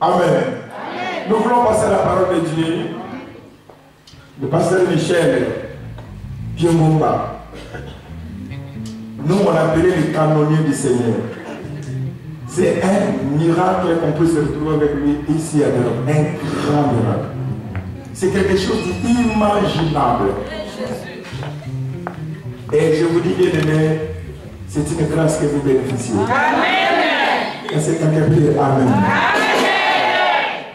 Amen. Nous voulons passer à la parole de Dieu. Le pasteur Michel Piengomba. Nous, on l'appelait le canonnier du Seigneur. C'est un miracle qu'on peut se retrouver avec lui ici à Europe. Un grand miracle. C'est quelque chose d'imaginable. Et je vous dis, bien aimé, c'est une grâce que vous bénéficiez. Amen. Et c'est quelqu'un qui dit Amen. Amen.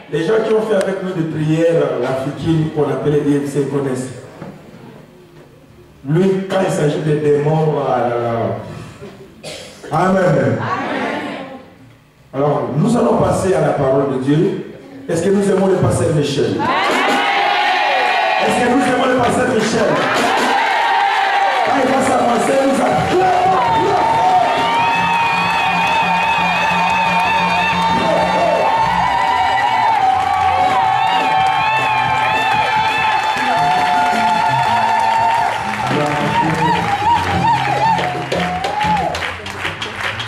Les gens qui ont fait avec nous des prières, l'Africaine qu'on appelait IFC connaissent. Lui, quand il s'agit des démons, Amen. Amen. Alors, nous allons passer à la parole de Dieu. Est-ce que nous aimons le pasteur Michel? Est-ce que nous aimons le pasteur Michel? Quand il va s'avancer, nous acclamons.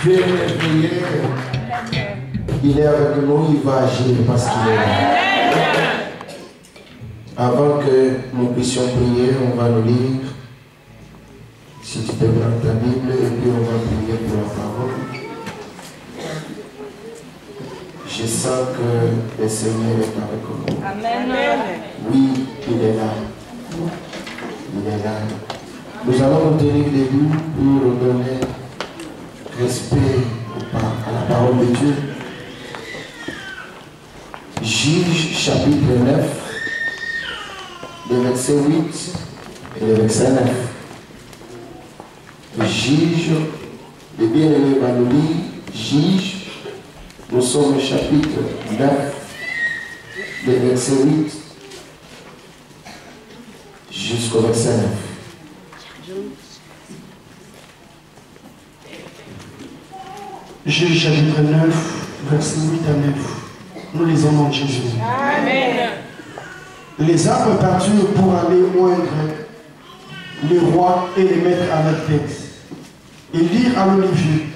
Dieu est prié, il est avec nous, il va agir parce qu'il est là. Avant que nous puissions prier, on va nous lire. Si tu peux prendre ta Bible et puis on va prier pour la parole. Je sens que le Seigneur est avec nous. Amen. Oui, il est là. Il est là. Nous allons nous tenir debout pour donner respect à la parole de Dieu. Juge chapitre 9, le verset 8 et le verset 9. Juge, le bien-aimé va nous lire, Juge, nous sommes au chapitre 9, le verset 8 jusqu'au verset 9. Juge chapitre 9, verset 8 à 9. Nous lisons dans Jésus. Amen. Les arbres partirent pour aller oindre les rois et les mettre à leur tête. Ils dirent à l'olivier,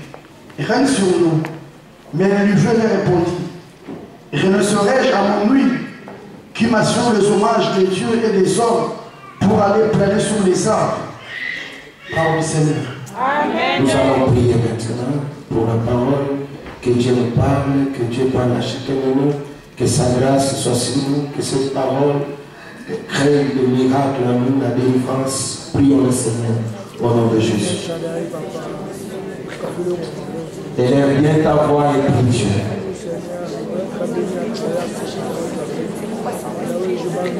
règne sur nous. Mais l'olivier leur répondit, renoncerai-je à mon huile qui m'assure les hommages des dieux et des hommes pour aller planer sur les arbres. Parole du Seigneur. Amen. Nous allons prier maintenant pour la parole, que Dieu nous parle, que Dieu parle à chacun de nous, que sa grâce soit sur nous, que cette parole crée le miracle en nous, la délivrance. Prions le Seigneur au nom de Jésus. Élève bien ta voix et prie Dieu.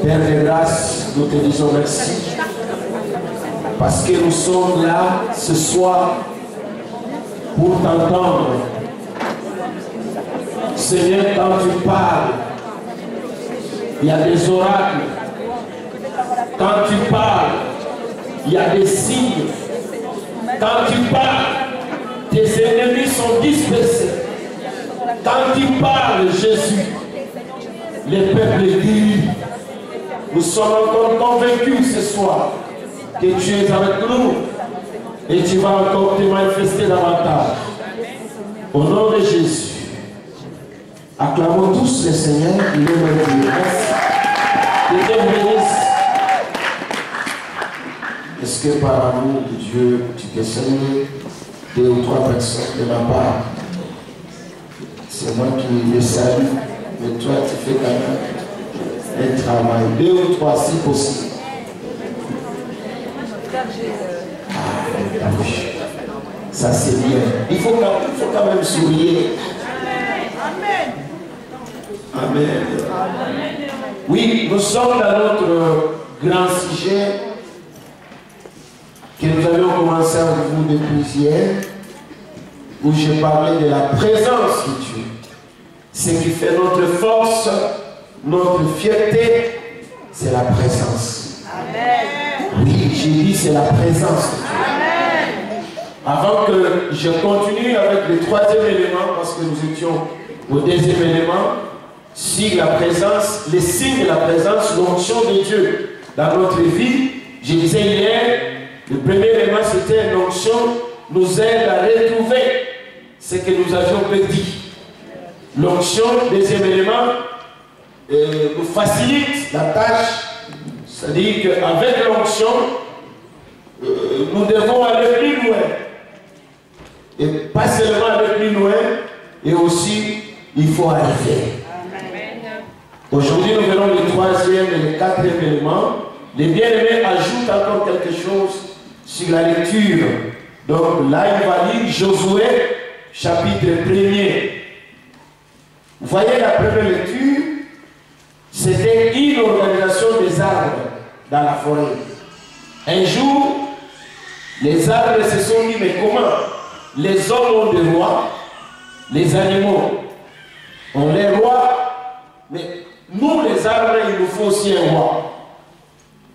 Père de grâce, nous te disons merci parce que nous sommes là ce soir pour t'entendre. Seigneur, quand tu parles, il y a des oracles. Quand tu parles, il y a des signes. Quand tu parles, tes ennemis sont dispersés. Quand tu parles, Jésus, les peuples disent, nous sommes encore convaincus ce soir que tu es avec nous et tu vas encore te manifester davantage. Au nom de Jésus, acclamons tous le Seigneur, il est notre Dieu. Que Dieu bénisse. Est-ce que par amour de Dieu, tu peux saluer 2 ou 3 personnes de ma part? C'est moi qui les salue, mais toi tu fais quand même un travail. 2 ou 3 si possible. Ah oui, ça c'est bien. Il faut quand même sourire. Amen. Oui, nous sommes dans notre grand sujet que nous avions commencé avec vous depuis hier, où j'ai parlé de la présence de Dieu. Ce qui fait notre force, notre fierté, c'est la présence. Amen. Oui, j'ai dit c'est la présence de Dieu. Amen. Avant que je continue avec le 3e élément, parce que nous étions au 2e élément, sur la présence, les signes de la présence, l'onction de Dieu dans notre vie. Je disais hier, le premier élément c'était l'onction nous aide à retrouver ce que nous avions perdu. L'onction, deuxième élément, nous facilite la tâche, c'est-à-dire qu'avec l'onction, nous devons aller plus loin. Et pas seulement aller plus loin, et aussi il faut arriver. Aujourd'hui, nous verrons le 3e et le 4e élément. Les bien-aimés ajoutent encore quelque chose sur la lecture. Donc là, il va lire Josué, chapitre 1er. Vous voyez la première lecture, c'était une organisation des arbres dans la forêt. Un jour, les arbres se sont dit, mais comment? Les hommes ont des rois, les animaux ont les rois, mais nous les arbres, il nous faut aussi un roi.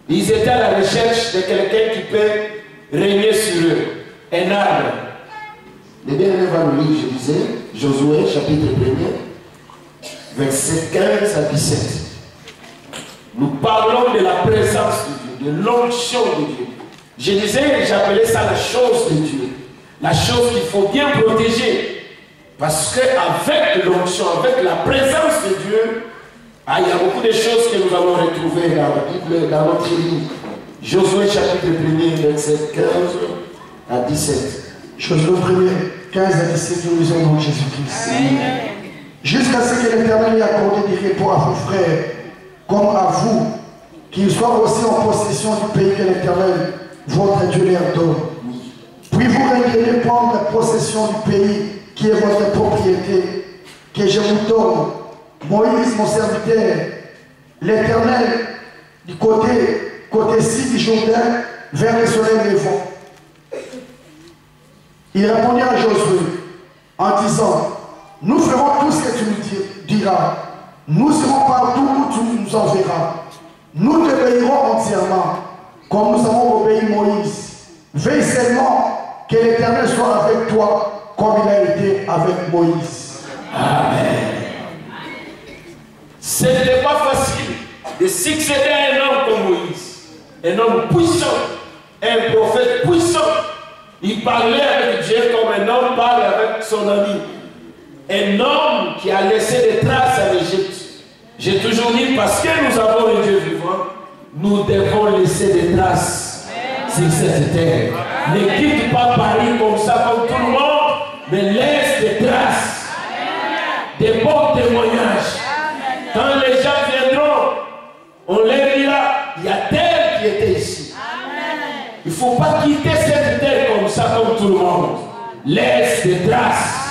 Ils étaient à la recherche de quelqu'un qui peut régner sur eux, un arbre. Le bien-aimé va nous lire, je disais, Josué, chapitre 1er, versets 15 à 17. Nous parlons de la présence de Dieu, de l'onction de Dieu. Je disais, j'appelais ça la chose de Dieu. La chose qu'il faut bien protéger. Parce qu'avec l'onction, avec la présence de Dieu, il y a beaucoup de choses que nous allons retrouver dans la Bible, dans notre livre. Josué chapitre 1er, verset 15 à 17. Josué 1er, 15 à 17, nous lisons dans Jésus-Christ. jusqu'à ce que l'Éternel ait accordé du repos à vos frères, comme à vous, qu'ils soient aussi en possession du pays que l'Éternel, votre Dieu, leur donne. Puis vous reviendrez prendre possession du pays qui est votre propriété, que je vous donne. Moïse, mon serviteur, l'Éternel, du côté-ci du Jourdain, vers le soleil levant. Il répondit à Josué en disant, nous ferons tout ce que tu nous diras. Nous serons partout où tu nous enverras. Nous t'obéirons entièrement, comme nous avons obéi Moïse. Veille seulement que l'Éternel soit avec toi, comme il a été avec Moïse. Amen. Ce n'était pas facile de succéder à un homme comme Moïse. Un homme puissant, un prophète puissant. Il parlait avec Dieu comme un homme parle avec son ami. Un homme qui a laissé des traces en Égypte. J'ai toujours dit, parce que nous avons le Dieu vivant, nous devons laisser des traces sur cette terre. Ne quitte pas Paris comme ça, comme tout le monde, mais laisse des traces, des bons témoignages. Quand les gens viendront, on leur dira, il y a tel qui était ici. Il ne faut pas quitter cette terre comme ça, comme tout le monde. Laisse des traces.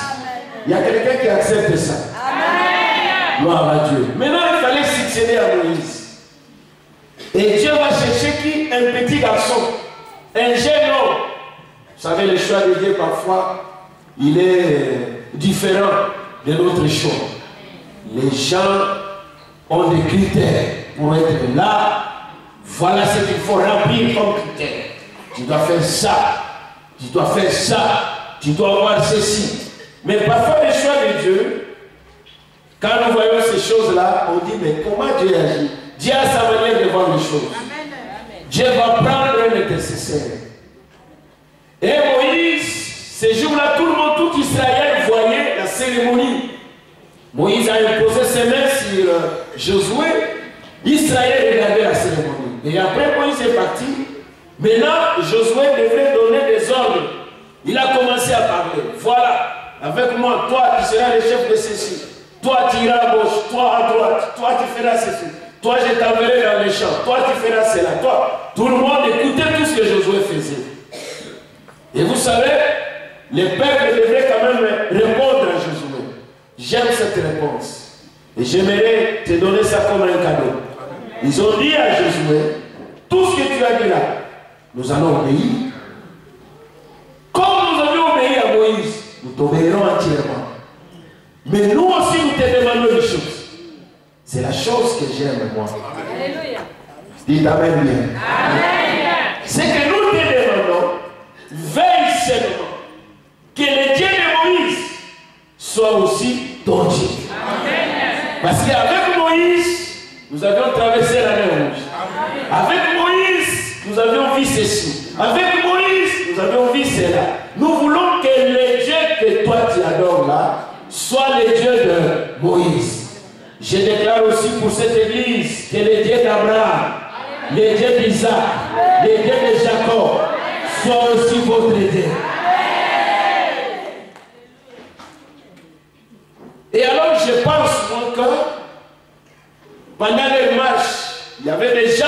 Il y a quelqu'un qui accepte ça. Gloire à Dieu. Maintenant, il fallait succéder à Moïse. Et Dieu va chercher qui? Un petit garçon. Un jeune homme. Vous savez, le choix de Dieu, parfois, il est différent de notre choix. Les gens ont des critères pour être là. Voilà ce qu'il faut remplir comme critère. Tu dois faire ça. Tu dois faire ça. Tu dois avoir ceci. Mais parfois, le choix de Dieu, quand nous voyons ces choses-là, on dit, mais comment Dieu agit? Dieu a sa manière de voir les choses. Dieu va prendre un intercesseur. Et Moïse, ces jours-là, tout le monde, tout Israël voyait la cérémonie. Moïse a imposé ses mains sur Josué. Israël regardait la cérémonie. Et après, Moïse est parti. Maintenant, Josué devrait donner des ordres. Il a commencé à parler. Voilà, avec moi, toi, tu seras le chef de ceci. Toi, tu iras à gauche, toi à droite, toi, tu feras ceci. Toi, je t'enverrai dans les champs, toi, tu feras cela. Toi, tout le monde écoutait tout ce que Josué faisait. Et vous savez, les peuples devraient quand même répondre à Josué. J'aime cette réponse. Et j'aimerais te donner ça comme un cadeau. Ils ont dit à Josué, tout ce que tu as dit là, nous allons obéir. Comme nous avions obéi à Moïse, nous t'obéirons entièrement. Mais nous aussi, nous te demandons une chose. C'est la chose que j'aime, moi. Alléluia. Dites Amen bien. Amen. C'est que nous te demandons, veille seulement que le Dieu de Moïse soit aussi ton Dieu. Amen. Parce qu'avec Moïse, nous avions traversé la mer Rouge. Avec Moïse, nous avions vu ceci. Avec Moïse, nous avions vu cela. Nous voulons que le Dieu que toi tu adores là, soit le Dieu de Moïse. Je déclare aussi pour cette église que le Dieu d'Abraham, le Dieu d'Isaac, le Dieu de Jacob, soit aussi votre Dieu. Et alors je pense mon cœur, pendant les marches, il y avait des gens,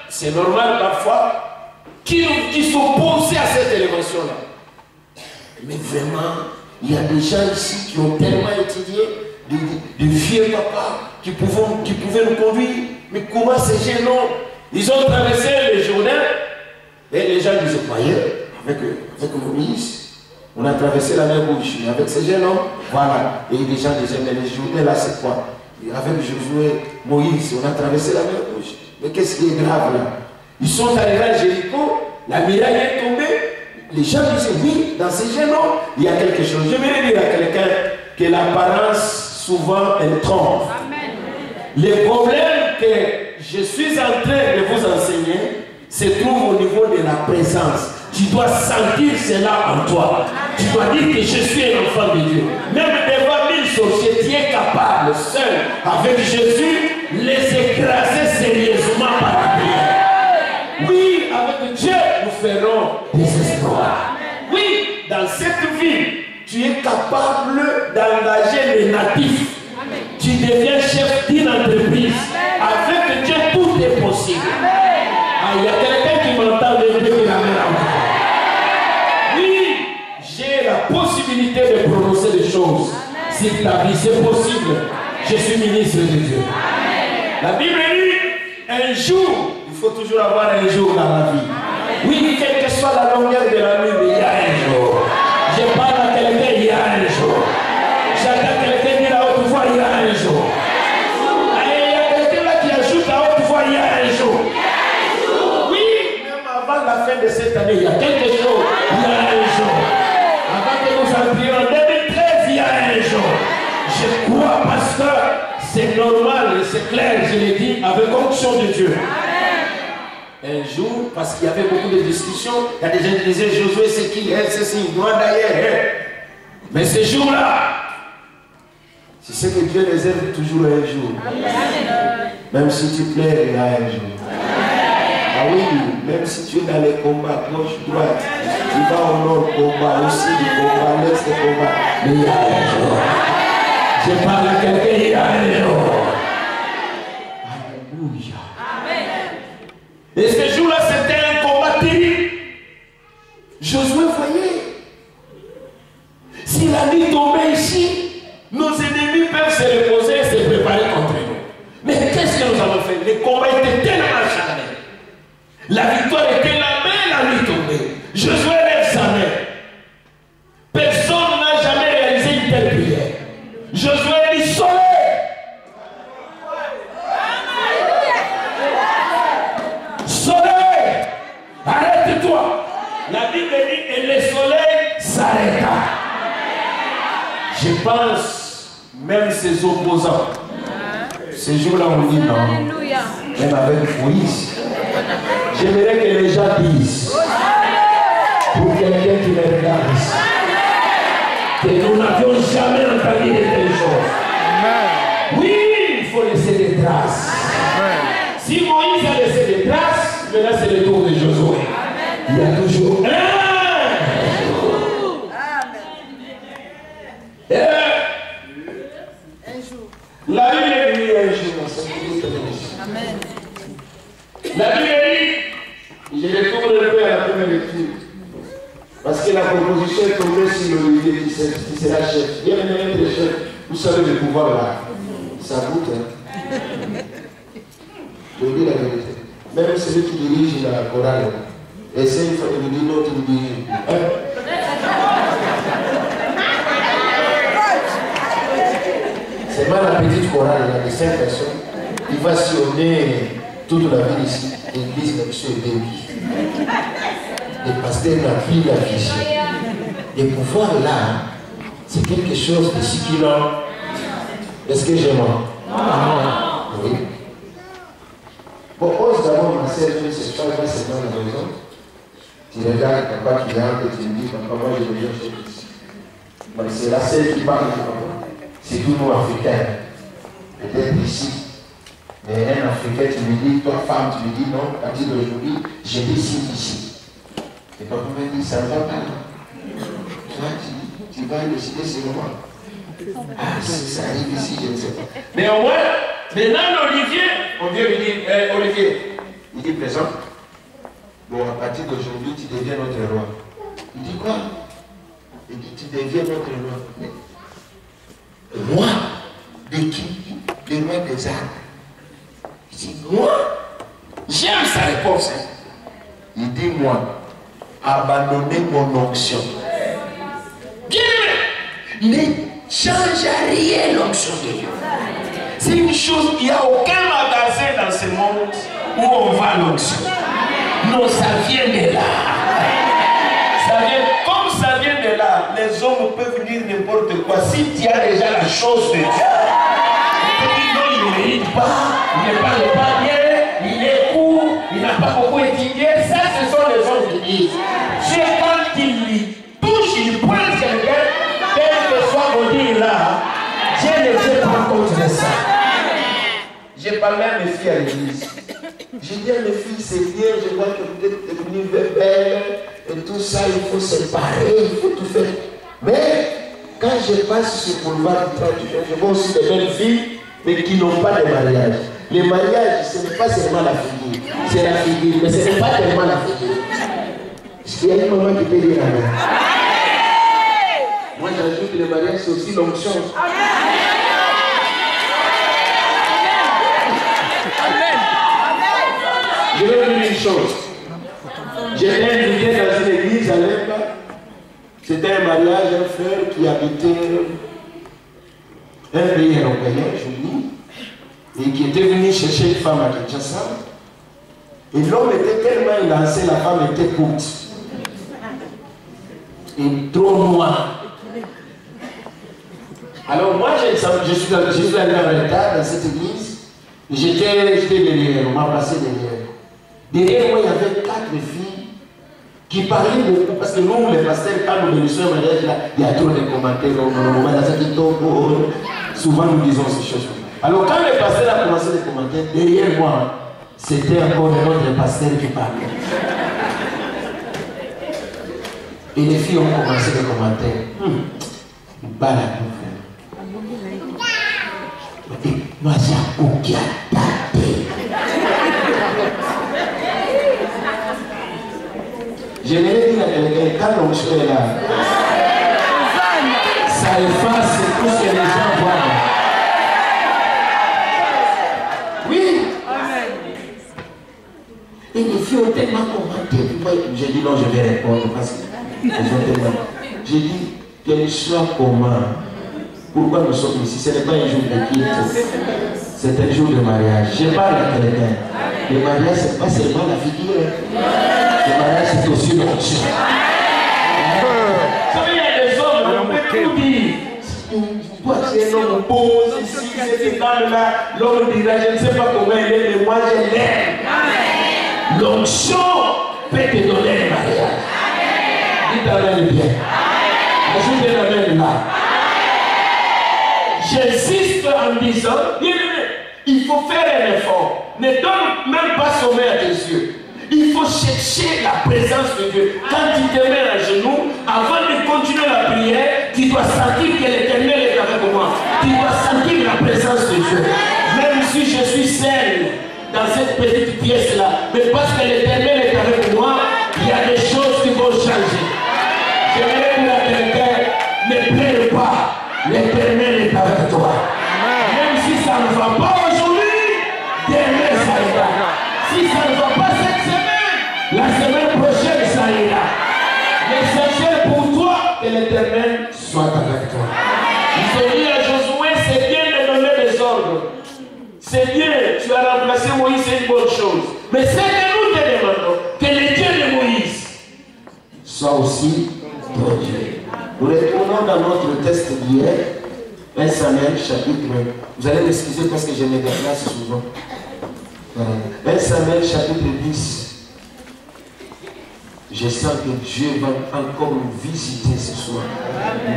c'est normal parfois, qui s'opposaient à cette élévation-là. Mais vraiment, il y a des gens ici qui ont tellement étudié, de vieux papas qui pouvaient nous conduire. Mais comment ces jeunes ont, ils ont traversé le Jourdain et les gens disaient, voyez, avec Moïse, on a traversé la mer Rouge. Mais avec ces jeunes hommes, voilà. Et les gens disaient, mais le Jourdain là c'est quoi? Et avec Josué, Moïse, on a traversé la mer Rouge. Mais qu'est-ce qui est grave là? Ils sont arrivés à Jéricho, la muraille est tombée. Les gens disaient, oui, dans ces jeunes hommes, il y a quelque chose. Je vais dire à quelqu'un que l'apparence souvent elle trompe. Le problème que je suis en train de vous enseigner se trouve au niveau de la présence. Tu dois sentir cela en toi. Tu dois dire que je suis un enfant de Dieu. Même devant 1000 sorciers, tu es capable, seul, avec Jésus, les écraser sérieusement par la prière. Oui, avec Dieu, nous ferons des espoirs. Oui, dans cette vie, tu es capable d'engager les natifs tu deviens chef d'une entreprise. Avec Dieu, tout est possible. Ah, il y a quelqu'un qui m'entend de Dieu qui l'amène à moi. Oui, j'ai la possibilité de prononcer des choses. Si ta vie, c'est possible. Je suis ministre de Dieu. La Bible dit, un jour, il faut toujours avoir un jour dans la vie. Oui, quelle que soit la longueur de la nuit, mais il y a un jour. Je parle à quelqu'un, il y a un jour. J'entends quelqu'un dire à haute voix, il y a un jour. Et il y a quelqu'un là qui ajoute à haute voix, il y a un jour. Oui, même avant la fin de cette année, il y a quelque chose, il y a un jour. Avant que nous entrions en 2013, il y a un jour. Je crois, pasteur, c'est normal, c'est clair, je l'ai dit, avec onction de Dieu. Un jour, parce qu'il y avait beaucoup de discussions, il y a des gens qui disaient Josué, c'est qui, c'est si, loin d'ailleurs. Mais ce jour-là, c'est ce que Dieu réserve toujours un jour. Même si tu pleures, il y a un jour. Ah oui, même si tu es dans les combats, gauche, droite, tu vas au nord, combat, aussi du combat, l'est, combat, mais il y a un jour. Je parle à quelqu'un, il y a un jour. Alléluia. Et ce jour-là, c'était un combat terrible. Josué voyait. Si la nuit tombait ici, nos ennemis peuvent se reposer et se préparer contre nous. Mais qu'est-ce que nous avons fait? Les combats étaient tellement acharnés. La victoire était là, mais la nuit tombée. Josué lève sa main. Personne n'a jamais réalisé une telle prière. Josué dit soleil. Soleil, arrête-toi. La Bible dit et le soleil s'arrêta. Je pense, même ses opposants, ces jours-là on dit non, même avec Moïse, j'aimerais que les gens disent, pour quelqu'un qui me regarde, que nous n'avions jamais entendu de telles choses. Oui, il faut laisser des traces. Si Moïse a laissé des traces, maintenant c'est le tour de Josué. Il y a toujours la Bible dit un jour. Amen. La Bible dit, je retourne un peu à la première lecture. Parce que la proposition est tombée sur l'Olivier qui sera chef. Il y a même des chefs, vous savez le pouvoir là. Ça goûte. Hein? Je vous dis la vérité. Même celui qui dirige la chorale, essaye une fois de lui dire non, tu lui dis. C'est mal la petite chorale, il y a des 5 personnes. Il va sillonner toute la ville ici. L'église, la mission est l'église. Les pasteurs n'ont plus la vision. Le pouvoir là, c'est quelque chose de succulent. Est-ce que j'ai mort? Oui. Bon, pose d'abord ma sœur, tu sais pas, c'est dans la maison. Tu regardes papa qui rentre et tu me dis, papa, moi je deviens chez lui. C'est la sœur qui parle de papa. C'est tout nous africains. Peut-être ici. Mais un Africain, tu lui dis, toi femme, tu lui dis non, à partir d'aujourd'hui, je décide ici. Et papa me dit, ça ne va pas. Toi, tu vas décider ce moment. Ah, ça arrive ici, je ne sais pas. Mais au moins, maintenant, Olivier, on vient lui dire, Olivier, il dit présent. Bon, à partir d'aujourd'hui, tu deviens notre roi. Il dit quoi? Il dit, tu deviens notre roi. Moi, de qui? Le roi des arbres. Il dit, moi? J'aime sa réponse. Hein. Il dit, moi, abandonner mon onction. Bien, ne change rien l'onction de Dieu. C'est une chose, il n'y a aucun magasin dans ce monde où on vend l'onction. Non, ça vient de là. Ça vient, comme ça vient de là, les hommes peuvent dire n'importe quoi. Si tu as déjà la chose de Dieu, non, il ne lit pas, il ne parle pas bien, il est court, il n'a pas beaucoup étudié. Ça, ce sont les hommes qui disent. Dieu, quand il lit, touche, il prend quelqu'un, quel que soit mon dire là, Dieu ne tient pas compte de ça. J'ai parlé à mes filles à l'église. J'ai dit à mes filles, c'est bien, je vois que vous êtes devenues belles et tout ça, il faut séparer, il faut tout faire. Mais quand je passe sur le boulevard du traduction, je vois aussi des belles filles, mais qui n'ont pas de mariage. Le mariage, ce n'est pas seulement la figure, c'est la figure, mais ce n'est pas tellement la figure. Est-ce qu'il y a une maman qui peut dire amen? Moi, j'ajoute que le mariage, c'est aussi l'onction. Je vais vous dire une chose. J'étais invité dans une église à Lemba. C'était un mariage, un frère qui habitait un pays européen, je dis, et qui était venu chercher une femme à Kinshasa. Et l'homme était tellement élancé, la femme était courte. Et trop noire. Alors moi, je suis allé en retard dans cette église. J'étais derrière, on m'a placé derrière. Derrière moi, il y avait 4 filles qui parlaient beaucoup, parce que nous, les pasteurs, quand nous bénissons un mariage, là, il y a trop de commentaires, souvent nous disons ces choses. Alors quand le pasteur a commencé les commentaires, derrière moi, c'était encore un autre pasteur qui parlait. Et les filles ont commencé les commentaires. Bala, moi, j'ai aucun tapé. Je l'ai dit à quelqu'un, quand l'onction est là, ça efface tout ce que les gens voient. Oui. Et les filles ont tellement commenté. J'ai dit non, je vais répondre parce que elles ont tellement. J'ai dit, quel soit comment. Pourquoi nous sommes ici? Ce n'est pas un jour de quitte, c'est un jour de mariage. Je parle à quelqu'un. Le mariage, ce n'est pas seulement la figure. Le mariage, c'est aussi l'onction. Vous savez, il y a des hommes, on peut tout dire. Toi, c'est un homme beau, ici, c'est là, l'homme dira, je ne sais pas comment il est, mais moi, je l'aime. L'onction peut te donner le mariage. Dites amen bien. Ajoutez l'amen là. J'insiste en disant, il faut faire un effort. Ne donne même pas sommeil à tes yeux. Il faut chercher la présence de Dieu. Quand tu te mets à genoux, avant de continuer la prière, tu dois sentir que l'Éternel est avec moi. Tu dois sentir la présence de Dieu. Même si je suis seul dans cette petite pièce-là, mais parce que l'Éternel est avec moi, il y a des choses qui vont changer. J'aimerais dire à quelqu'un, ne pleure pas. L'Éternel est avec toi. Même si ça ne va pas aujourd'hui, demain ça ira. Si ça ne va pas cette semaine, la semaine prochaine ça ira. L'essentiel pour toi, que l'Éternel soit avec toi. Il faut dire à Josué, c'est bien de donner des ordres. C'est bien, tu as remplacé Moïse, c'est une bonne chose. Mais c'est que nous te demandons, que le Dieu de Moïse soit aussi ton Dieu. Nous retournons dans notre texte d'hier, 1 Samuel chapitre 1. Vous allez m'excuser parce que je me déplace souvent. 1 Samuel chapitre 10. Je sens que Dieu va encore nous visiter ce soir.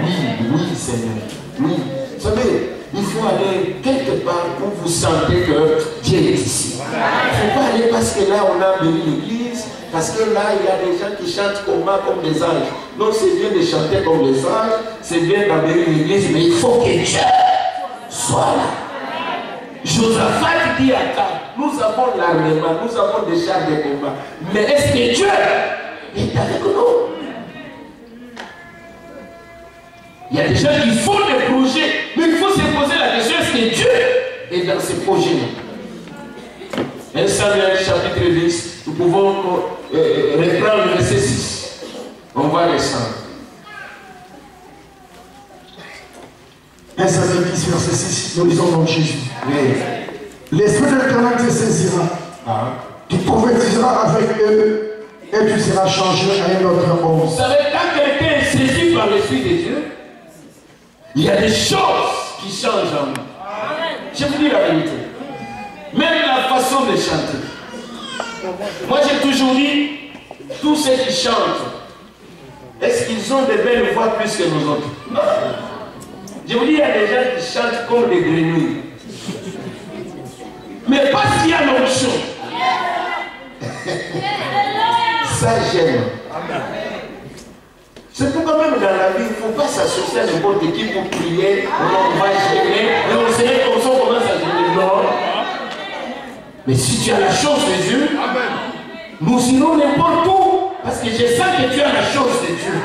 Oui, Seigneur. Oui. Vous savez, il faut aller quelque part où vous sentez que Dieu est ici. Il ne faut pas aller parce que là, on a béni l'église. Parce que là, il y a des gens qui chantent comme des anges. Non, c'est bien de chanter comme les anges, c'est bien d'amener l'église, mais il faut que Dieu soit là. Josaphat dit à Akab, nous avons l'armement, nous avons des chars de combat. Mais est-ce que Dieu est avec nous? Il y a des gens qui font des projets, mais il faut se poser la question, est-ce que Dieu est dans ces projets-là? 1 Samuel chapitre 10, nous pouvons reprendre le verset 6. On va descendre. 1 Samuel 10, verset 6, nous lisons dans Jésus. Oui. L'Esprit de l'Éternel te saisira. Tu prophétiseras avec eux et tu seras changé à un autre homme. Vous savez, quand quelqu'un est saisi par l'Esprit de Dieu, il y a des choses qui changent en nous. Je vous dis la vérité. Même la façon de chanter. Moi j'ai toujours dit, tous ceux qui chantent, est-ce qu'ils ont de belles voix plus que nous autres? Non. Je vous dis, il y a des gens qui chantent comme des grenouilles. Mais parce qu'il y a l'onction. Ça j'aime. C'est pourquoi même dans la vie, il ne faut pas s'associer à n'importe qui pour prier, on va gêner, et on sait comme ça on commence à gêner. Non. Mais si tu as la chance de Dieu, nous irons n'importe où, parce que je sens que tu as la chance de Dieu.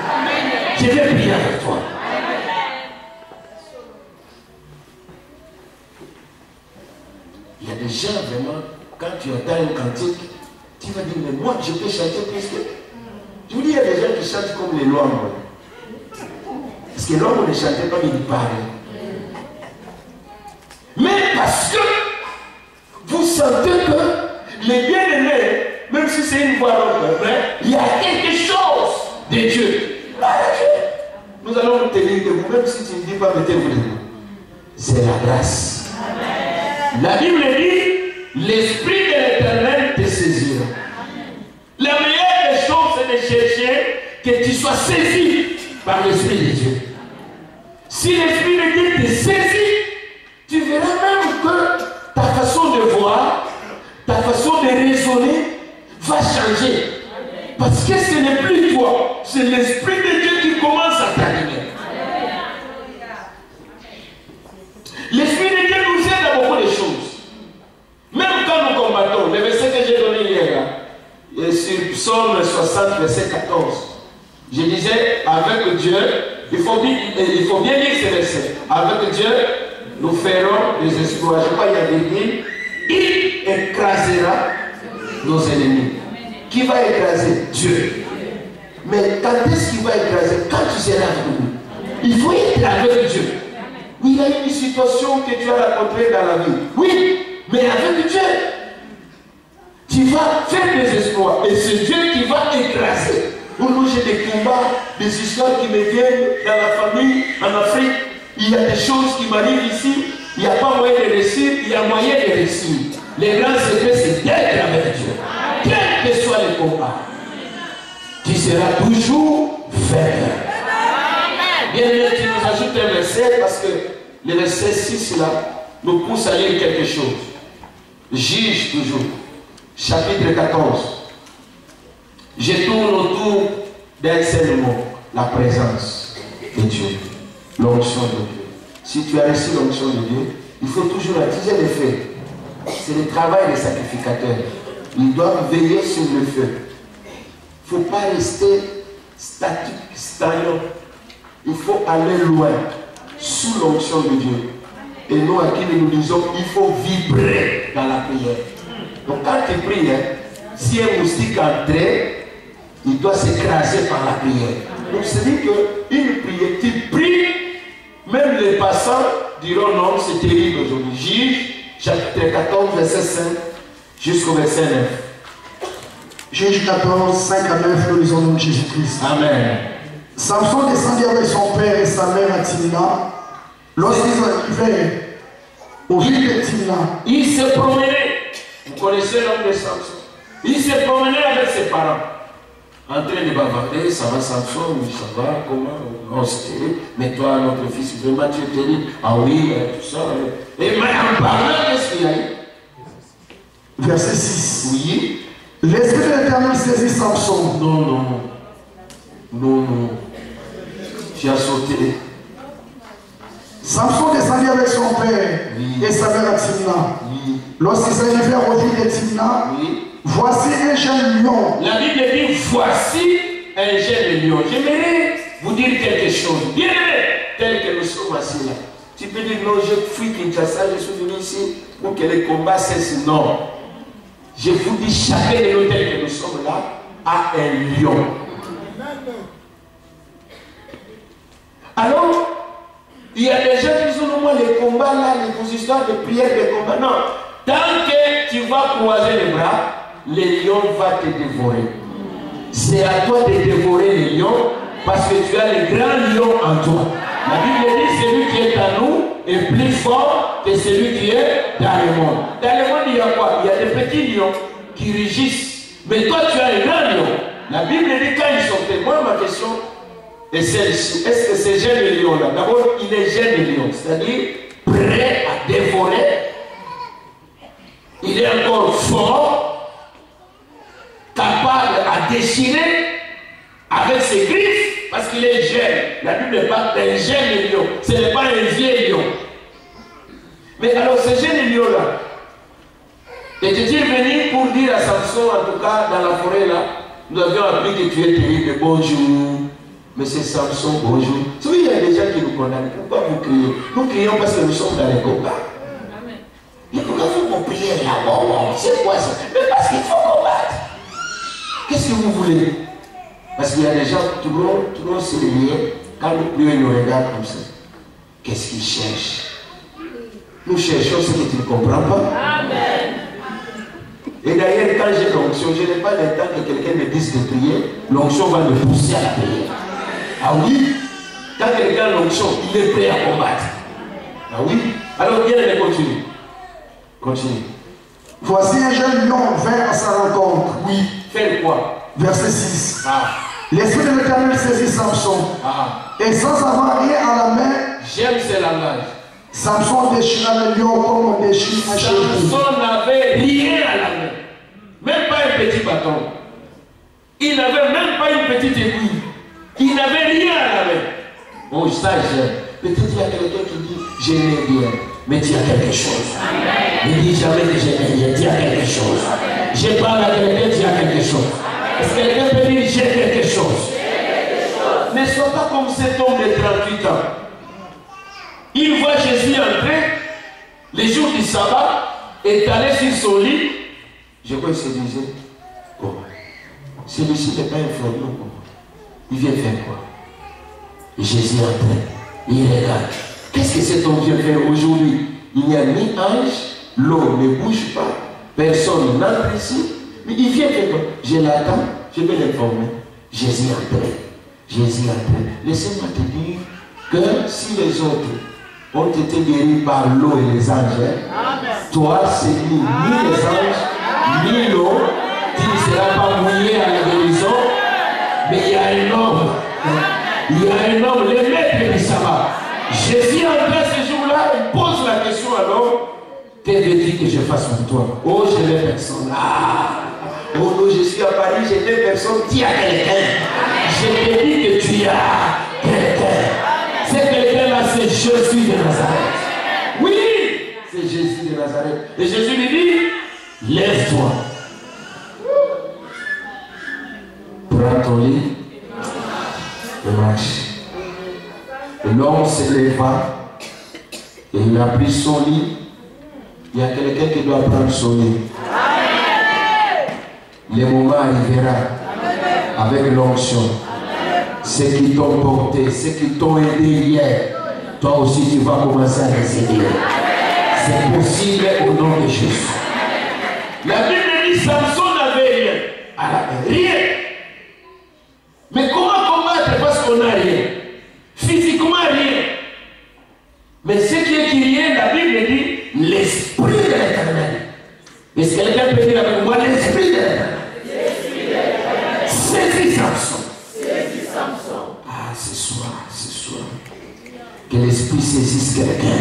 Je vais prier avec toi. Il y a des gens vraiment, quand tu entends une cantique, tu vas dire, mais moi je peux chanter plus que... Je vous dis, il y a des gens qui chantent comme les l'homme. Parce que l'homme ne chantait pas, il parlait. Mais parce que vous sentez que les bien-aimés, même si c'est une voix longue, il y a quelque chose de Dieu. Nous allons vous tenir debout, même si tu ne dis pas, mettez-vous debout. C'est la grâce. La Bible dit, l'Esprit de l'Éternel te saisira. La meilleure des choses, c'est de chercher que tu sois saisi par l'Esprit de Dieu. Si l'Esprit de Dieu te saisit, tu verras même que ta façon de voir, ta façon de raisonner va changer. Parce que ce n'est plus toi, c'est l'Esprit de Dieu qui commence à t'animer. L'Esprit de Dieu nous aide à beaucoup de choses. Même quand nous combattons, le verset que j'ai donné hier, sur Psaume 60, verset 14, je disais, avec Dieu, il faut bien lire ce verset. Avec Dieu, nous ferons des exploits. Je crois qu'il y a dit, il écrasera nos ennemis. Qui va écraser? Dieu. Mais quand est-ce qu'il va écraser? Quand tu seras avec nous. Il faut être avec Dieu. Oui, il y a une situation que tu as rencontrée dans la vie. Oui, mais avec Dieu, tu vas faire des exploits. Et c'est Dieu qui va écraser. Nous, j'ai des combats, des histoires qui me viennent dans la famille, en Afrique. Il y a des choses qui m'arrivent ici. Il n'y a pas moyen de réussir, il y a moyen de réussir. Les grands secrets, c'est d'être avec Dieu. Quel que soit le combat, tu seras toujours vainqueur. Bien, tu nous ajoutes un verset parce que le verset 6 là nous pousse à lire quelque chose. Juge toujours. Chapitre 14. Je tourne autour d'un seul mot, la présence de Dieu, l'onction de Dieu. Si tu as reçu l'onction de Dieu, il faut toujours attiser le feu. C'est le travail des sacrificateurs. Ils doivent veiller sur le feu. Il ne faut pas rester statique, stagnant. Il faut aller loin, sous l'onction de Dieu. Et nous, à qui nous disons, il faut vibrer dans la prière. Donc quand tu pries, si un moustique entrait, il doit s'écraser par la prière. Donc c'est-à-dire qu'une prière, tu pries, même les passants diront non, c'est terrible aujourd'hui. Juge, chapitre 14, verset 5, jusqu'au verset 9. Juge 14, 5 à 9, nous lisons le nom de Jésus-Christ. Amen. Samson descendit avec son père et sa mère à Timna. Lorsqu'ils arrivèrent au ville de Timna, il se promenait. Vous connaissez l'homme de Samson. Il se promenait avec ses parents. En train de bavarder, ça va Samson, ça va, comment? Non, c'est terrible. Mais toi, notre fils, vraiment, tu es terrible. Ah oui, tout ça. Et mais en parlant, qu'est-ce qu'il y a eu? Verset 6. Oui. L'Esprit de l'Éternel saisit Samson. Non, non. Non, non. Tu as sauté. Samson descendit avec son père et sa mère à Timna. Oui. Lorsqu'ils arrivèrent au ville de Timna, Oui. voici un jeune lion. La Bible dit, voici un jeune lion. J'aimerais vous dire quelque chose. Bien aimé, tel que nous sommes assis là. Tu peux dire, non, je fuis Kinshasa, je suis venu ici pour que les combats cessent. Non. Je vous dis, chacun de nous, tel que nous sommes là, a un lion. Alors, il y a des gens qui disent, non, moi, les combats là, les histoires de prière, de combats. Non. Tant que tu vas croiser les bras, le lion va te dévorer. C'est à toi de dévorer les lions parce que tu as le grand lion en toi. La Bible dit celui qui est en nous est plus fort que celui qui est dans le monde. Dans le monde, il y a quoi? Il y a des petits lions qui rugissent. Mais toi, tu as un grand lion. La Bible dit quand ils sortaient. Moi, ma question est celle-ci. Est-ce que ce jeune lion-là, d'abord, il est jeune lion, c'est-à-dire prêt à dévorer. Il est encore fort, capable à déchirer avec ses griffes. parce qu'il est jeune. La Bible parle d'un jeune lion. Ce n'est pas un vieux lion. Mais alors ce jeune lion-là, était venu pour dire à Samson, en tout cas dans la forêt là, nous avions appris que tu es terrible, bonjour. Monsieur Samson, bonjour. Vous savez, il y a des gens qui nous condamnent. Pourquoi vous criez? Nous crions parce que nous sommes dans les combats. Mais pourquoi vous priez là? C'est quoi ça? Mais parce qu'il faut combattre. Qu'est-ce que vous voulez? Parce qu'il y a des gens, tout le monde se réveille. Quand nous prions, ils nous regardent comme ça. Qu'est-ce qu'ils cherchent? Nous cherchons ce que tu ne comprends pas. Amen. Et d'ailleurs, quand j'ai l'onction, je n'ai pas le temps que quelqu'un me dise de prier. L'onction va me pousser à la prière. Ah oui? Quand quelqu'un a l'onction, il est prêt à combattre. Ah oui? Alors bien, allez, continue. Continue. Voici un jeune lion vint à sa rencontre. Oui. Faire quoi? Verset 6. Ah. L'Esprit de l'Éternel saisit Samson. Ah. Et sans avoir rien à la main, j'aime ces langages. Samson déchira le lion comme on déchire un cheveu. Samson n'avait rien à la main. Même pas un petit bâton. Il n'avait même pas une petite aiguille. Il n'avait rien à la main. Bon, ça j'aime. Peut-être il y a quelqu'un qui dit, je n'ai rien. Mais tu as quelque chose. Ne dis jamais que je n'ai rien. Tu as quelque chose. Je parle à quelqu'un, tu as quelque chose. Est-ce que quelqu'un peut dire, j'ai quelque chose? Ne sois pas comme cet homme de 38 ans. Il voit Jésus entrer, les jours du sabbat, étalé sur son lit. Je crois qu'il se disait, oh, celui-ci n'est pas informé. Il vient faire quoi? Et Jésus entre, il regarde. Qu'est-ce que cet homme vient faire aujourd'hui? Il n'y a ni ange, l'eau ne bouge pas, personne n'entre ici. Mais il vient faire quoi? Je l'attends, je vais l'informer. Jésus entre. Jésus entre. Laissez-moi te dire que si les autres ont été guéris par l'eau et les anges, toi, c'est ni les anges, ni l'eau, tu ne seras pas mouillé à la guérison, mais il y a un homme, le maître du sabbat. Jésus entré ce jour-là, il pose la question à l'homme, que veux-tu que je fasse pour toi? Oh, je n'ai personne. Oh non, je suis à Paris, j'ai des personnes, tu as quelqu'un. Je te dis que tu as quelqu'un. C'est quelqu'un-là, c'est Jésus de Nazareth. Oui, c'est Jésus de Nazareth. Et Jésus lui dit, lève-toi. Prends ton lit et marche. Et l'homme se leva et il a pris son lit. Il y a quelqu'un qui doit prendre son lit. Le moment arrivera avec l'onction. Ceux qui t'ont porté, ceux qui t'ont aidé hier, toi aussi tu vas commencer à les aider. C'est possible au nom de Jésus. La Bible dit Samson n'avait rien. Rien. Mais comment combattre parce qu'on n'a rien? Physiquement rien. Mais ce qui est rien, la Bible dit l'Esprit de l'Éternel. Est-ce que quelqu'un peut dire avec moi l'Esprit de l'Éternel? Saisis Samson. Ah, ce soir. Que l'Esprit saisisse quelqu'un.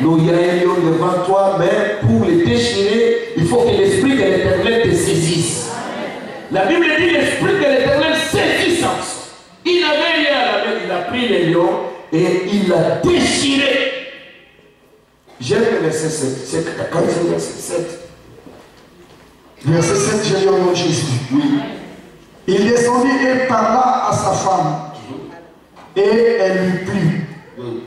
Nous, il y a un lion devant toi, mais pour le déchirer, il faut que l'Esprit de l'Éternel te saisisse. La Bible dit l'Esprit de l'Éternel saisit Samson. Il n'avait rien à la main, il a pris le lion et il l'a déchiré. J'aime le verset 7. C'est quand c'est le verset 7. Verset 7, j'ai lu au nom de Jésus. Oui. Il descendit et parla à sa femme. Et elle lui plut. Oui.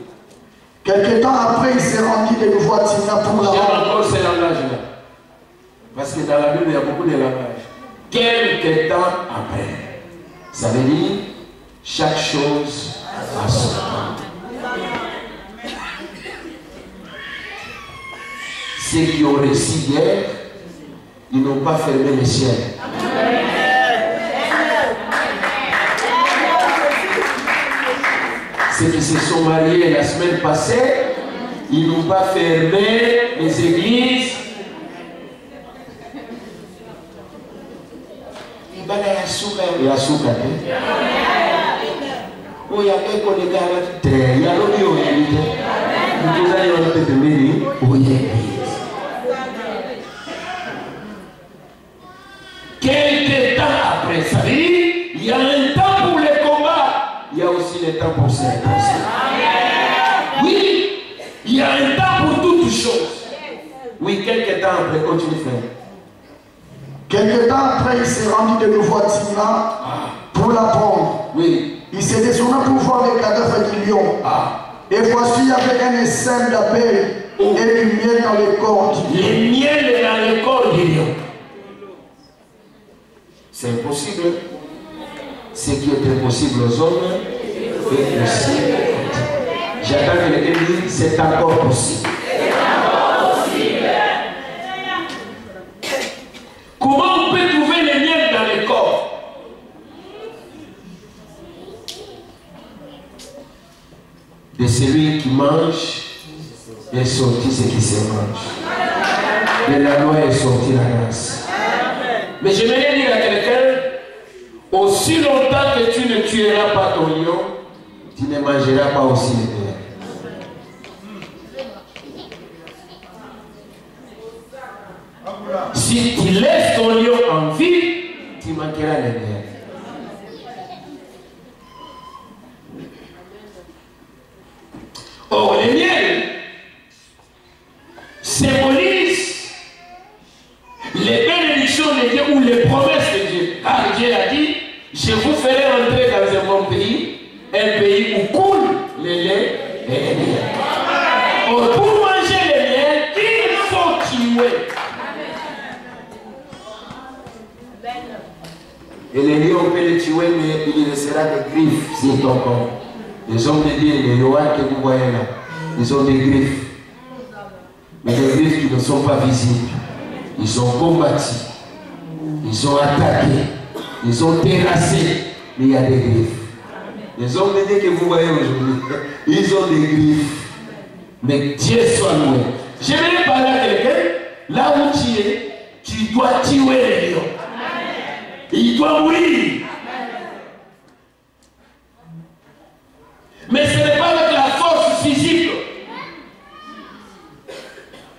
Quelque temps après, il s'est rendu de nouveau à Timna pour la J'aime rendre. encore ces langages-là. Parce que dans la Bible, il y a beaucoup de langages. Quelque temps après. Ça veut dire chaque chose à son temps. Ceux qui ont réussi hier, ils n'ont pas fermé le ciel. Ceux qui se sont mariés la semaine passée, ils n'ont pas fermé les églises. Quelques temps après, ça veut dire, il y a un temps pour les combats. temps pour ça. Oui, il y a un temps pour toutes choses. Oui, quelques temps après, continue frère. Quelque temps après, il s'est rendu de nouveau à Timna pour la prendre. Oui. Il s'est détourné pour voir les cadavres du lion. Et voici, il y avait un essaim d'abeilles et du miel dans le corps du lion. Le miel est dans le corps du lion. C'est impossible. Ce qui est impossible aux hommes est possible. J'attends que quelqu'un dise c'est encore possible. Comment on peut trouver le miel dans le corps? De celui qui mange est sorti ce qui se mange. De la loi est sortie la grâce. Mais j'aimerais dire à quelqu'un, aussi longtemps que tu ne tueras pas ton lion, tu ne mangeras pas aussi le miel. Si tu laisses ton lion en vie, tu manqueras le miel. Or, le miel symbolise les bénédictions de Dieu ou les promesses de Dieu. Car Dieu a dit, je vous ferai entrer dans un bon pays, un pays où coule le lait et le miel. Or, pour manger le miel, il faut tuer. Et les lions, on peut les tuer, mais il restera des griffes sur ton corps. Les hommes de Dieu, les lions que vous voyez là, ils ont des griffes. Mais des griffes qui ne sont pas visibles. Ils ont combattu. Ils ont attaqué. Ils ont terrassé. Mais il y a des griffes. Les hommes de Dieu que vous voyez aujourd'hui, ils ont des griffes. Mais Dieu soit loué. J'aimerais parler à quelqu'un, là où tu es, tu dois tuer les lions. Il doit mourir. Mais ce n'est pas avec la force physique.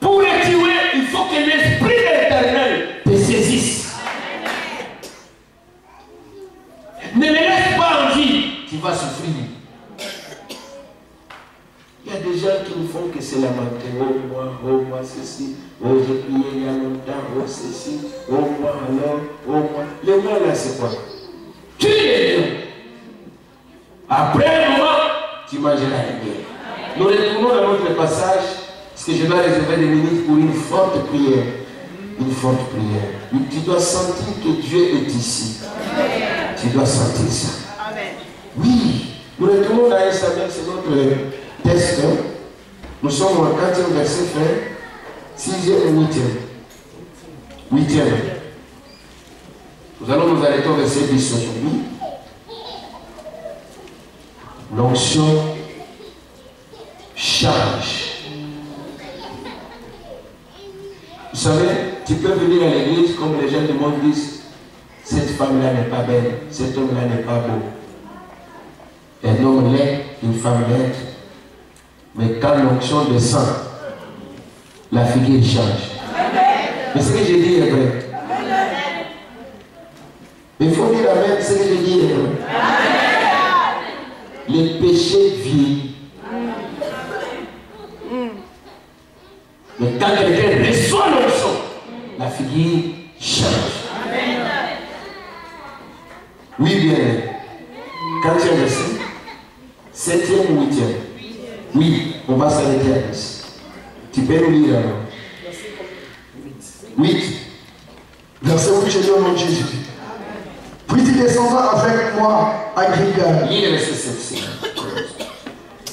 Pour les tuer, il faut que l'Esprit de l'Éternel te saisisse. Ne les laisse pas en vie, tu vas souffrir. Il y a des gens qui ne font que se lamenter. Oh moi ceci, oh j'ai prié il y a longtemps, oh ceci, oh moi alors, oh moi. Le moi là c'est quoi? Tu es lion. Après un moment, tu mangeras le miel. Nous retournons dans notre passage, parce que je dois réserver des minutes pour une forte prière. Une forte prière. Tu dois sentir que Dieu est ici. Amen. Tu dois sentir ça. Amen. Oui. Nous retournons dans 1 Samuel, c'est notre texte. Nous sommes au 4e verset, frère. 6e et 8e. Nous allons nous arrêter au verset 10 aujourd'hui. L'onction change. Vous savez, tu peux venir à l'église comme les gens du monde disent, cette femme-là n'est pas belle, cet homme-là n'est pas beau. Un homme laid, une femme laide. Mais quand l'onction descend, la figure change. Mais ce que j'ai dit est vrai. Il faut dire amen, ce que j'ai dit est vrai. Les péchés vieillissent. Mais quand quelqu'un reçoit l'onction, la figure change. Oui, bien. Quand tu es verset, 7e ou 8e? Oui, on va s'arrêter à 10. Tu peux nous lire alors. 8. Verset 8, je dis au nom de Jésus. Puis tu descendras avec moi à Gilgal. Lis le verset 7.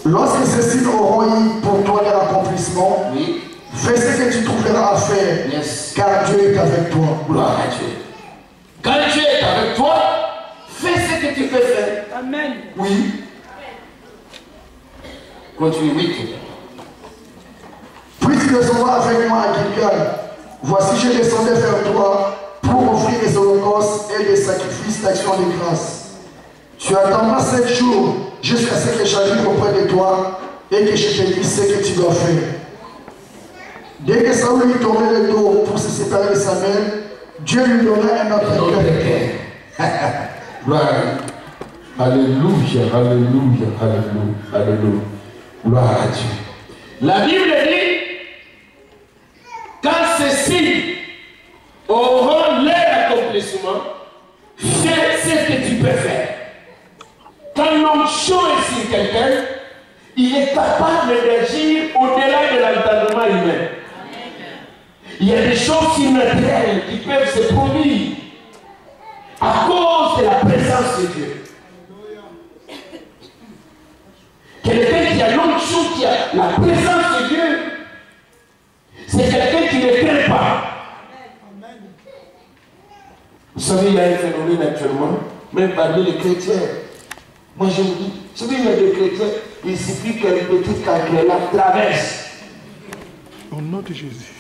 Lorsque ces signes auront eu pour toi leur accomplissement, Oui. fais ce que tu trouveras à faire, Yes. car Dieu est avec toi. Gloire à Dieu. Quand Dieu est avec toi, fais ce que tu peux faire. Amen. Oui. Continue, 8. Puis tu descendras avec moi à Gilgal. Voici, je descendais vers toi pour offrir des holocaustes et des sacrifices d'action de grâce. Tu attendras 7 jours jusqu'à ce que j'arrive auprès de toi et que je te dise ce que tu dois faire. Dès que Saül lui tournait le dos pour se séparer de Samuel, Dieu lui donna un autre cœur. Gloire. Alléluia, alléluia, alléluia, alléluia. Gloire à Dieu. La Bible dit, quand ceux-ci auront leur accomplissement, fais ce que tu peux faire. Quand l'onction est sur quelqu'un, il est capable d'agir au-delà de l'entendement humain. Il y a des choses surnaturelles qui peuvent se produire à cause de la présence de Dieu. Quelqu'un qui a l'onction, qui a la présence de Dieu, c'est quelqu'un qui ne craint pas. Vous savez, il y a un phénomène actuellement, même parmi les chrétiens. Moi je me dis, vous savez, il y a des chrétiens, il suffit qu'une petite cancrela traverse. Au nom de Jésus.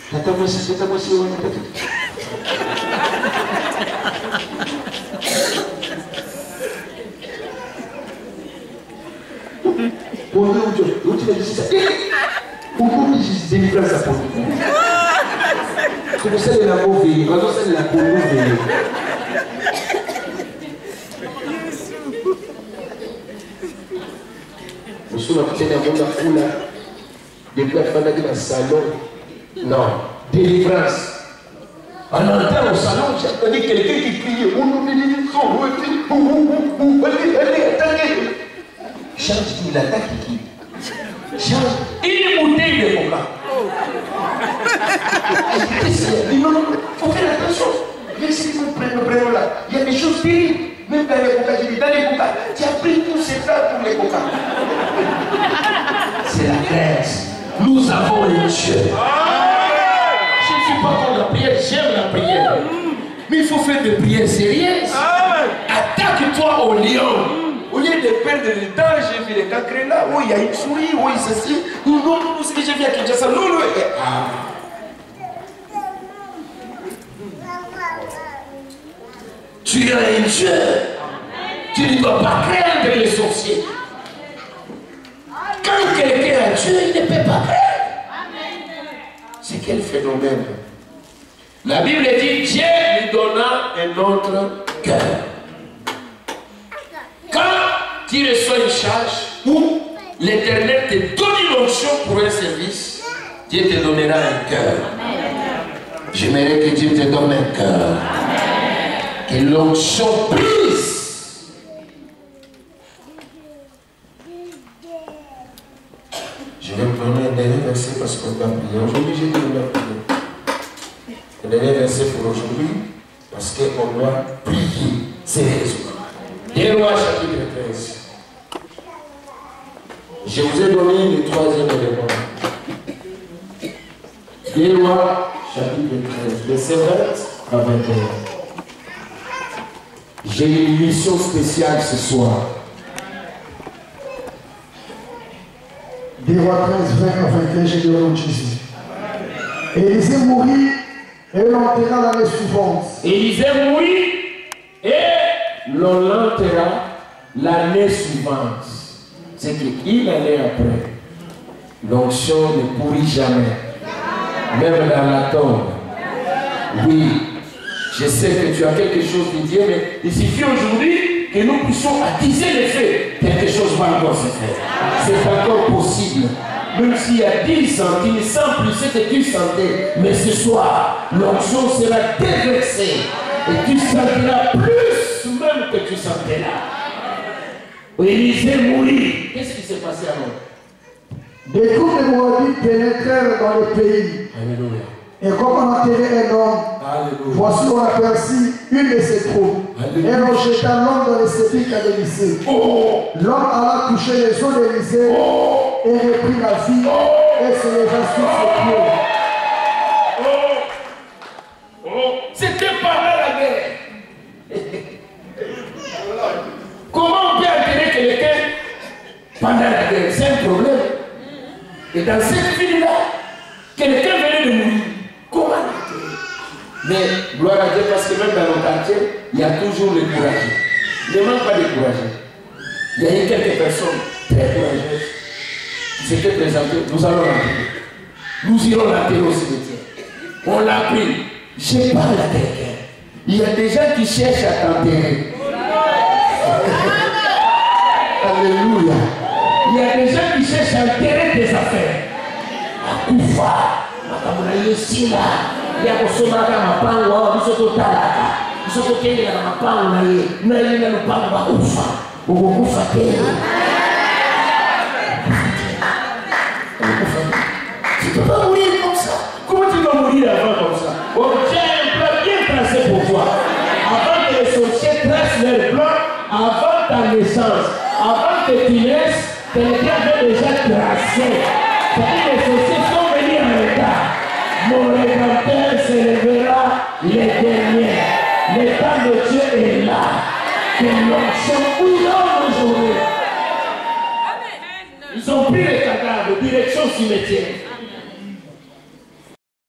Depuis la fin de la salon, non, délivrance. En entrant au salon, j'ai entendu quelqu'un qui criait. Change, il attaque qui? Change une bouteille de coca. Non, non, il faut faire attention. Même si vous prenez là, il y a des choses terribles. Même dans les coca, j'ai dit, dans les coca, tu as pris tout ce temps pour les coca. C'est la grâce. Nous avons un Dieu. Je ne suis pas contre la prière, j'aime la prière. Mais il faut faire des prières sérieuses. Attaque-toi au lion. Au lieu de perdre le temps, j'ai vu les cancrés là, où il y a une souris, où il y a ceci. Non, non, non, ce que j'ai vu à Kinshasa, non, non. Tu es un Dieu. Tu ne dois pas craindre les sorciers. Quand quelqu'un a Dieu, il ne peut pas craindre. C'est quel phénomène? La Bible dit, Dieu lui donna un autre cœur. Quand tu reçois une charge où l'Éternel te donne une onction pour un service, Dieu te donnera un cœur. J'aimerais que Dieu te donne un cœur. Que l'onction brise. Je vais prendre un dernier verset parce qu'on va prier. Aujourd'hui, j'ai dit qu'on va prier. Un dernier verset pour aujourd'hui parce qu'on doit prier. C'est raison. 2 Rois chapitre 13. Je vous ai donné le troisième élément. 2 Rois chapitre 13, verset 20 à 21. J'ai une mission spéciale ce soir. 2 Rois 13, 20 à 21, j'ai le nom de Jésus. Élisée mourut et l'enterra l'année suivante. Élisée mourut et l'on l'enterra l'année suivante. C'est qu'il allait après. L'onction ne pourrit jamais. Même dans la tombe. Oui, je sais que tu as quelque chose de dire, mais il suffit aujourd'hui que nous puissions attiser les faits. Quelque chose va encore se faire. C'est encore possible. Même s'il y a 10 centimes, sans plus ce que tu sentais. Mais ce soir, l'onction sera déversée. Et tu sentiras plus même que tu sentais là. Élisée mourit. Qu'est-ce qui s'est passé alors? Des groupes de Moabites pénétrèrent dans le pays. Alléluia. Et comme on enterrait un homme, Alléluia. voici on aperçut une de ses troupes. Et l'on jeta l'homme dans les sépulcres d'Élisée. Oh. L'homme alla toucher les os d'Élisée et reprit la vie et se leva sur ses pieds. C'était pendant la guerre. Comment on peut enterrer quelqu'un pendant la guerre? C'est un problème. Et dans cette ville-là, quelqu'un venait de mourir. Comment l'enterrer? Mais gloire à Dieu, parce que même dans nos quartiers, il y a toujours les courageux. Ne manque pas de courageux. Il y a eu quelques personnes très courageuses qui s'étaient présentées. Nous allons l'enterrer. Nous irons l'enterrer au cimetière. On l'a pris. Je parle à quelqu'un. Il y a des gens qui cherchent à t'enterrer. Alléluia. Il y a des gens qui cherchent à enterrer tes affaires. Akufa, makamuna yesila, ya kusomaka mapango au bisoto talaka, bisoto kenge na mapango na ye na lupango bakufa, ukukufa tena. Tu peux pas mourir comme ça. Comment tu vas mourir avant comme ça? Bon, tu as un plan bien tracé pour toi. Avant que les sorciers tracent leur plan, avant ta naissance, avant que tu naisses, quelqu'un avait déjà tracé. C'est-à-dire que les sorciers sont venus en retard. Mon rédempteur s'élèvera les derniers. L'état de Dieu est là. Que l'onction bouillonne aujourd'hui. Ils ont pris les cadavres, direction cimetière.